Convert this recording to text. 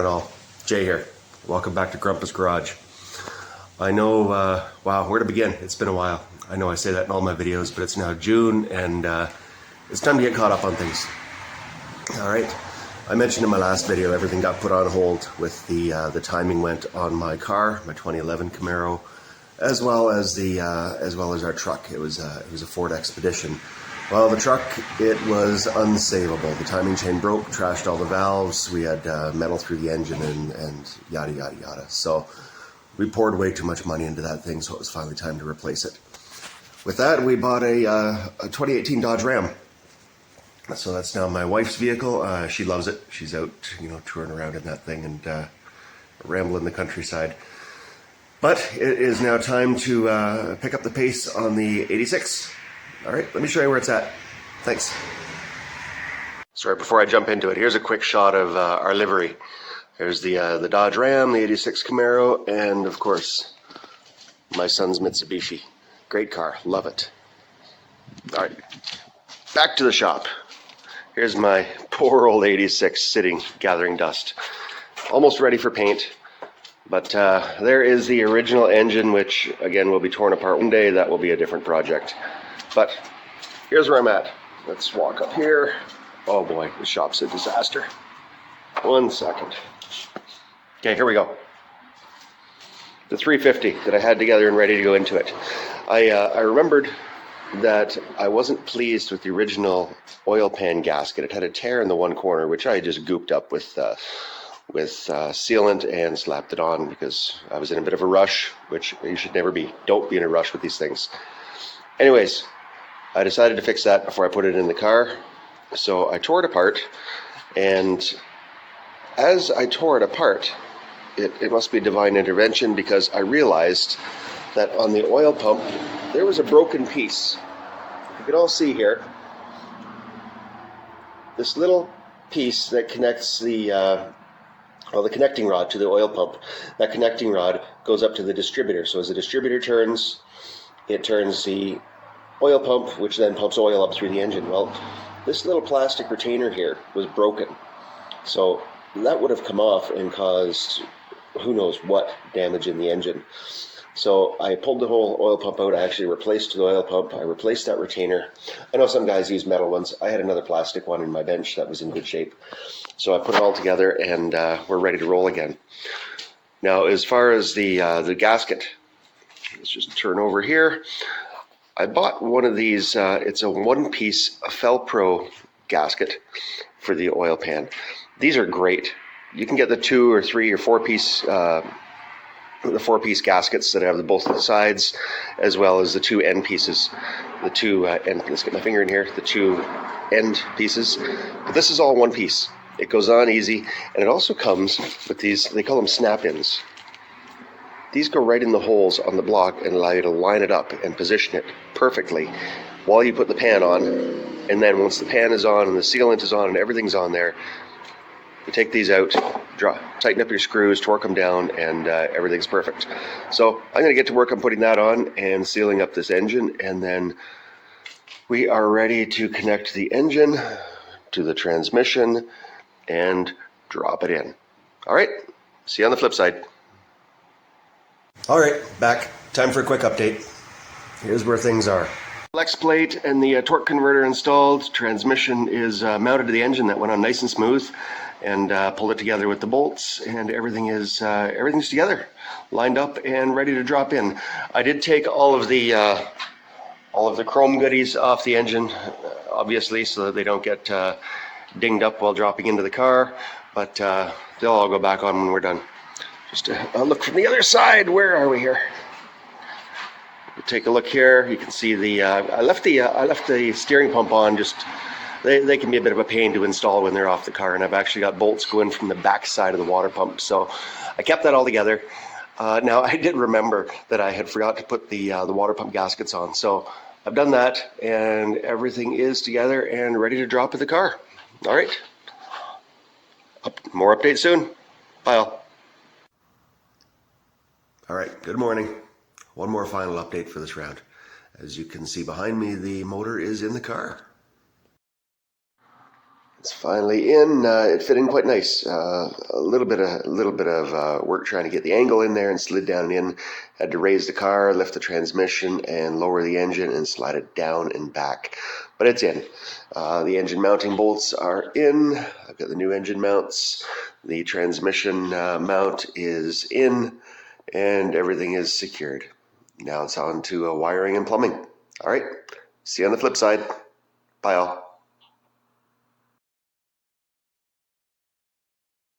And all, Jay here. Welcome back to Grumpus Garage. I know, wow, where to begin? It's been a while. I know I say that in all my videos, but it's now June and it's time to get caught up on things. All right. I mentioned in my last video everything got put on hold with the timing went on my car, my 2011 Camaro, as well as our truck. It was a Ford Expedition. Well, the truck, it was unsavable. The timing chain broke, trashed all the valves. We had metal through the engine and yada, yada, yada. So we poured way too much money into that thing, so it was finally time to replace it. With that, we bought a 2018 Dodge Ram. So that's now my wife's vehicle. She loves it. She's out, touring around in that thing and rambling the countryside. But it is now time to pick up the pace on the 86. All right, let me show you where it's at. Thanks. Sorry, before I jump into it, here's a quick shot of our livery. There's the Dodge Ram, the 86 Camaro, and of course, my son's Mitsubishi. Great car, love it. All right, back to the shop. Here's my poor old 86 sitting, gathering dust. Almost ready for paint, but there is the original engine, which again will be torn apart one day. That will be a different project. But here's where I'm at. Let's walk up here. Oh boy, the shop's a disaster. 1 second. Okay, here we go. The 350 that I had together and ready to go into it. I remembered that I wasn't pleased with the original oil pan gasket. It had a tear in the one corner, which I just gooped up with sealant and slapped it on because I was in a bit of a rush, which you should never be. Don't be in a rush with these things. Anyways, I decided to fix that before I put it in the car. So I tore it apart, and as I tore it apart, it must be divine intervention, because I realized that on the oil pump, there was a broken piece. You can all see here, this little piece that connects the connecting rod to the oil pump. That connecting rod goes up to the distributor. So as the distributor turns, it turns the oil pump, which then pumps oil up through the engine. Well, this little plastic retainer here was broken. So that would have come off and caused who knows what damage in the engine. So I pulled the whole oil pump out. I actually replaced the oil pump. I replaced that retainer. I know some guys use metal ones. I had another plastic one in my bench that was in good shape. So I put it all together and we're ready to roll again. Now, as far as the gasket, let's just turn over here. I bought one of these, it's a one-piece Felpro gasket for the oil pan. These are great. You can get the 2 or 3 or 4-piece the 4-piece gaskets that have both of the sides, as well as the 2 end pieces. The 2 end, let's get my finger in here, the 2 end pieces. But this is all one piece. It goes on easy, and it also comes with these, they call them snap-ins. These go right in the holes on the block and allow you to line it up and position it perfectly while you put the pan on. And then once the pan is on and the sealant is on and everything's on there, you take these out, tighten up your screws, torque them down, and everything's perfect. So I'm going to get to work on putting that on and sealing up this engine, and then we are ready to connect the engine to the transmission and drop it in. All right, see you on the flip side. All right, back. Time for a quick update. Here's where things are. Flex plate and the torque converter installed. Transmission is mounted to the engine. That went on nice and smooth, and pulled it together with the bolts, and everything's together, lined up and ready to drop in. I did take all of the chrome goodies off the engine, obviously, so that they don't get dinged up while dropping into the car, but they'll all go back on when we're done. Just a look from the other side. Where are we here? We'll take a look here. You can see the I left the steering pump on. Just they can be a bit of a pain to install when they're off the car, and I've actually got bolts going from the back side of the water pump, so I kept that all together. Now I did remember that I had forgot to put the water pump gaskets on, so I've done that, and everything is together and ready to drop in the car. All right, more updates soon. Bye all. All right, good morning. One more final update for this round. As you can see behind me, the motor is in the car. It's finally in. It fit in quite nice. A little bit of work trying to get the angle in there, and slid down and in. Had to raise the car, lift the transmission, and lower the engine and slide it down and back. But it's in. The engine mounting bolts are in. I've got the new engine mounts. The transmission mount is in, and everything is secured. Now it's on to wiring and plumbing. All right. See you on the flip side. Bye all.